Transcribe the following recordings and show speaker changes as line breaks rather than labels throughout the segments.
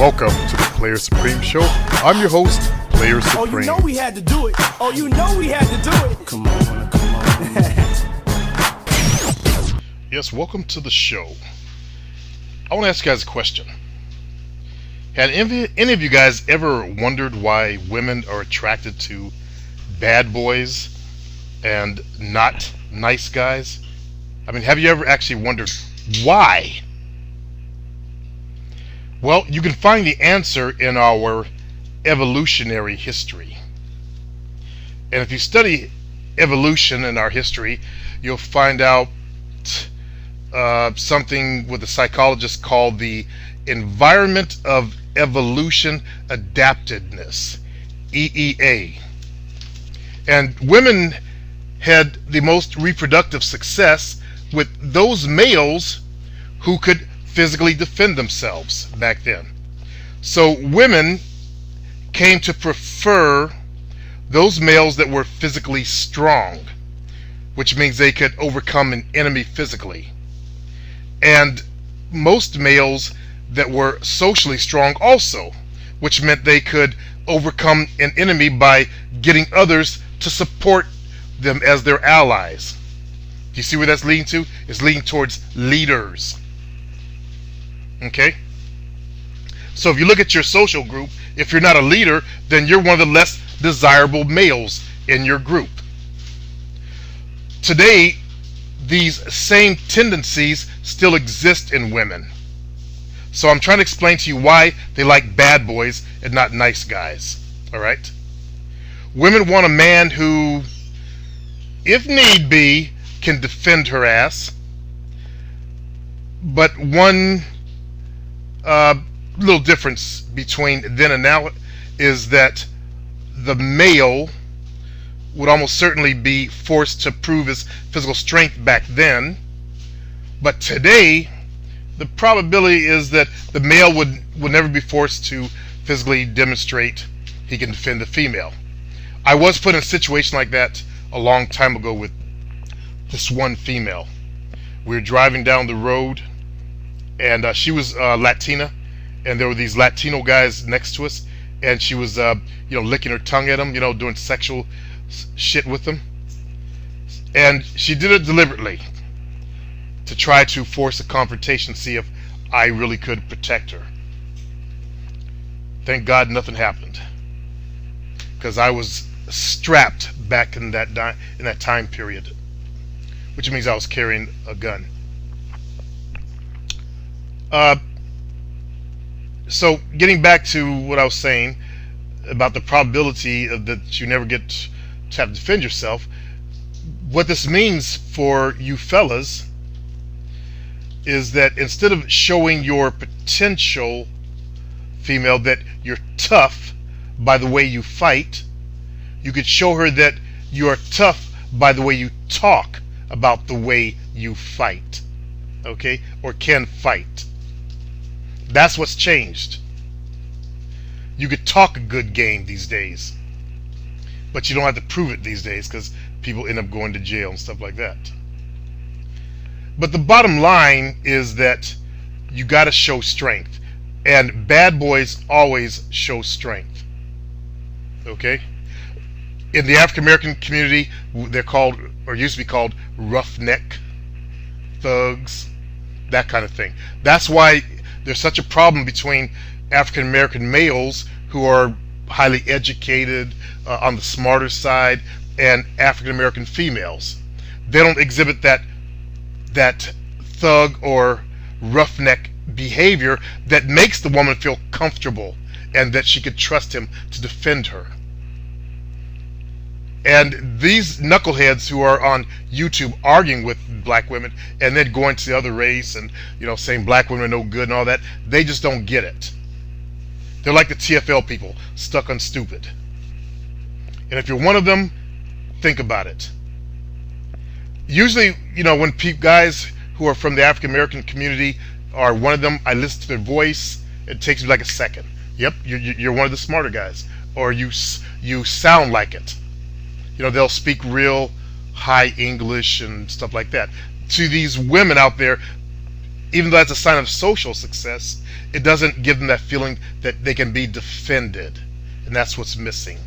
Welcome to the Player Supreme Show. I'm your host, Player Supreme.
Oh, you know we had to do it. Oh, you know we had to do it. Come on.
Yes, welcome to the show. I want to ask you guys a question. Had any of you guys ever wondered why women are attracted to bad boys and not nice guys? I mean, have you ever actually wondered why? Well, you can find the answer in our evolutionary history. And if you study evolution in our history, you'll find out something what the psychologists call the environment of evolution adaptedness, EEA. And women had the most reproductive success with those males who could physically defend themselves back then. So women came to prefer those males that were physically strong, which means they could overcome an enemy physically. And most males that were socially strong also, which meant they could overcome an enemy by getting others to support them as their allies. Do you see where that's leading to? It's leading towards leaders. Okay? So if you look at your social group, if you're not a leader, then you're one of the less desirable males in your group. Today, these same tendencies still exist in women. So I'm trying to explain to you why they like bad boys and not nice guys. Alright? Women want a man who, if need be, can defend her ass. But one little difference between then and now is that the male would almost certainly be forced to prove his physical strength back then, but today the probability is that the male would never be forced to physically demonstrate he can defend the female. I was put in a situation like that a long time ago with this one female. We were driving down the road, and she was Latina, and there were these Latino guys next to us, and she was licking her tongue at them, doing sexual shit with them. And she did it deliberately to try to force a confrontation, see if I really could protect her. Thank God nothing happened, because I was strapped back in that time period, which means I was carrying a gun. So getting back to what I was saying about the probability of that you never get to have to defend yourself, what this means for you fellas is that instead of showing your potential female that you're tough by the way you fight, you could show her that you are tough by the way you talk about the way you fight, okay, or can fight. That's what's changed. You could talk a good game these days, but you don't have to prove it these days because people end up going to jail and stuff like that. But the bottom line is that you got to show strength, and bad boys always show strength. Okay? In the African American community, they're called, or used to be called, roughneck thugs, that kind of thing. That's why there's such a problem between African American males who are highly educated, on the smarter side, and African American females. They don't exhibit that thug or roughneck behavior that makes the woman feel comfortable and that she could trust him to defend her. And these knuckleheads who are on YouTube arguing with black women and then going to the other race and saying black women are no good and all that, they just don't get it. They're like the TFL people, stuck on stupid. And if you're one of them, think about it. Usually, when guys who are from the African American community are one of them, I listen to their voice. It takes me like a second. Yep, you're one of the smarter guys, or you sound like it. They'll speak real high English and stuff like that. To these women out there, even though that's a sign of social success, it doesn't give them that feeling that they can be defended. And that's what's missing.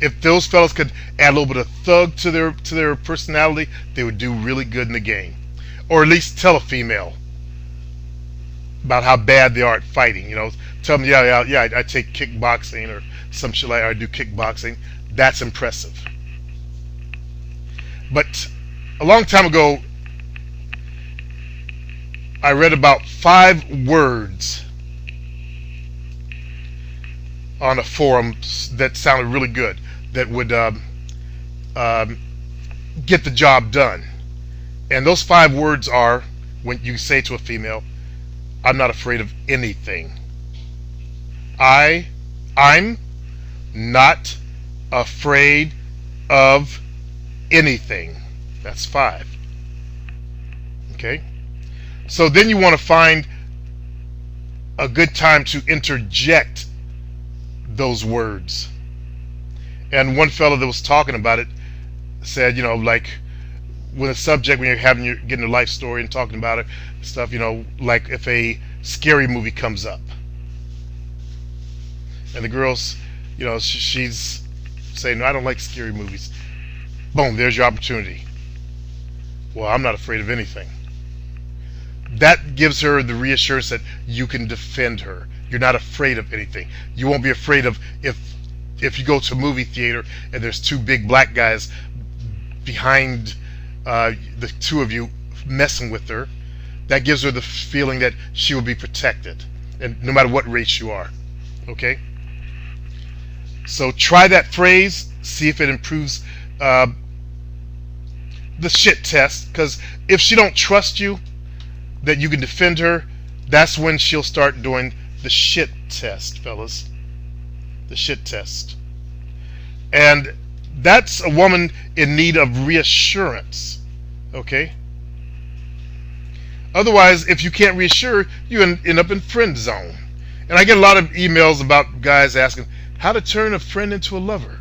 If those fellas could add a little bit of thug to their personality, they would do really good in the game. Or at least tell a female about how bad they are at fighting. Tell them, yeah, I take kickboxing or some shit like that. I do kickboxing. That's impressive. But a long time ago, I read about 5 words on a forum that sounded really good, that would get the job done. And those 5 words are, when you say to a female, I'm not afraid of anything. I'm not afraid of anything. That's 5. Okay? So then you want to find a good time to interject those words. And one fellow that was talking about it said, like when a subject, when you're getting a life story and talking about it, stuff, like if a scary movie comes up, and the girl's, she's saying, no, I don't like scary movies. Boom, there's your opportunity. Well, I'm not afraid of anything. That gives her the reassurance that you can defend her. You're not afraid of anything. You won't be afraid of if you go to a movie theater and there's 2 big black guys behind the 2 of you messing with her. That gives her the feeling that she will be protected, and no matter what race you are. Okay? So try that phrase, see if it improves the shit test, because if she don't trust you that you can defend her, that's when she'll start doing the shit test, fellas. The shit test. And that's a woman in need of reassurance. Okay? Otherwise, if you can't reassure, you end up in friend zone. And I get a lot of emails about guys asking how to turn a friend into a lover,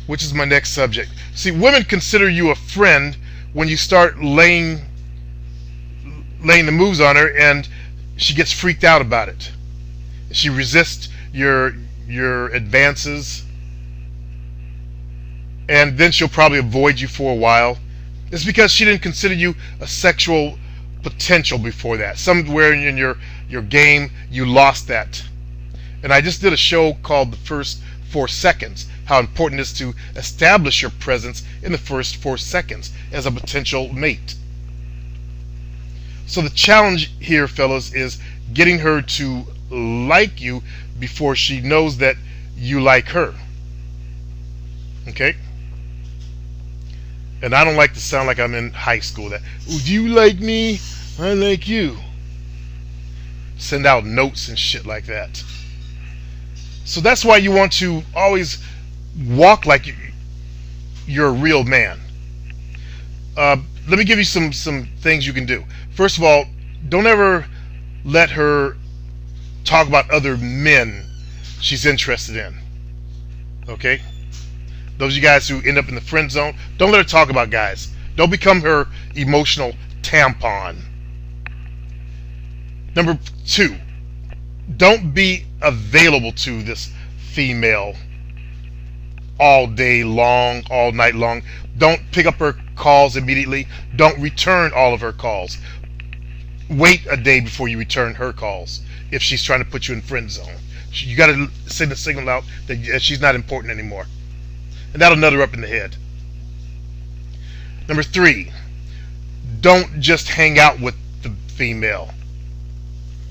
which is my next subject. See, women consider you a friend when you start laying the moves on her, and she gets freaked out about it. She resists your advances, and then she'll probably avoid you for a while. It's because she didn't consider you a sexual potential before that. Somewhere in your game, you lost that. And I just did a show called The First 4 Seconds, how important it is to establish your presence in the first 4 seconds as a potential mate. So the challenge here, fellas, is getting her to like you before she knows that you like her. Okay? And I don't like to sound like I'm in high school. That, oh, do you like me? I like you. Send out notes and shit like that. So that's why you want to always walk like you're a real man. Let me give you some things you can do. First of all, don't ever let her talk about other men she's interested in. Okay? Those of you guys who end up in the friend zone, don't let her talk about guys. Don't become her emotional tampon. Number 2, don't be available to this female all day long, all night long. Don't pick up her calls immediately. Don't return all of her calls. Wait a day before you return her calls if she's trying to put you in friend zone. You got to send a signal out that she's not important anymore. And that'll nut her up in the head. Number 3, don't just hang out with the female.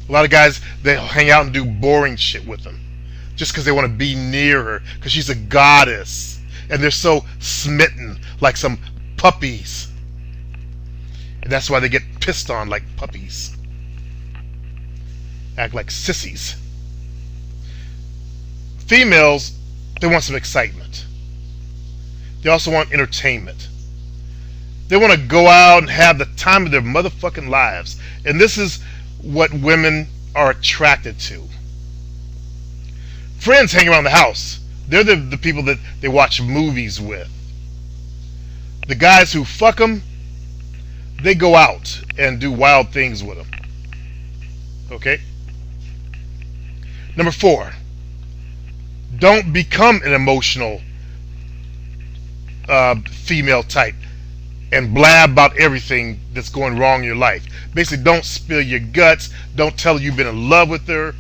A lot of guys, they'll hang out and do boring shit with them just because they want to be near her, because she's a goddess and they're so smitten like some puppies. And that's why they get pissed on like puppies. Act like sissies. Females, they want some excitement. They also want entertainment. They want to go out and have the time of their motherfucking lives. And this is what women are attracted to. Friends hang around the house. They're the people that they watch movies with. The guys who fuck them, they go out and do wild things with them. Okay? Number 4, don't become an emotional female type and blab about everything that's going wrong in your life. Basically, don't spill your guts. Don't tell her you've been in love with her.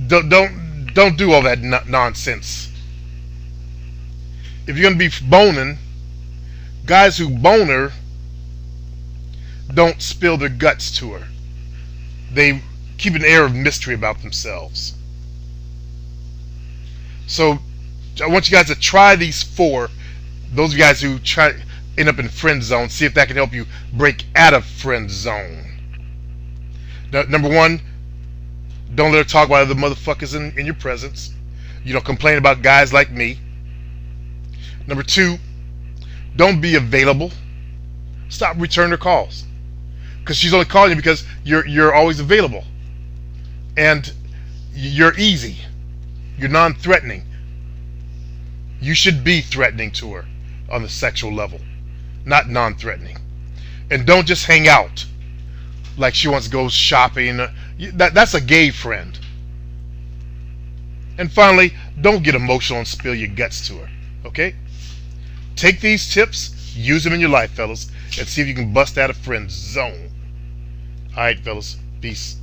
Don't do all that nonsense. If you're gonna be boning, guys who bone her don't spill their guts to her. They keep an air of mystery about themselves. So I want you guys to try these 4. Those of you guys who try end up in friend zone, see if that can help you break out of friend zone. Now, number 1, don't let her talk about other motherfuckers in your presence. You don't complain about guys like me. Number 2, don't be available. Stop returning her calls, because she's only calling you because you're always available, and you're easy. You're non-threatening. You should be threatening to her on the sexual level, not non-threatening. And don't just hang out like she wants to go shopping. That's a gay friend. And finally, don't get emotional and spill your guts to her. Okay? Take these tips, use them in your life, fellas, and see if you can bust out of friend zone. Alright, fellas. Peace.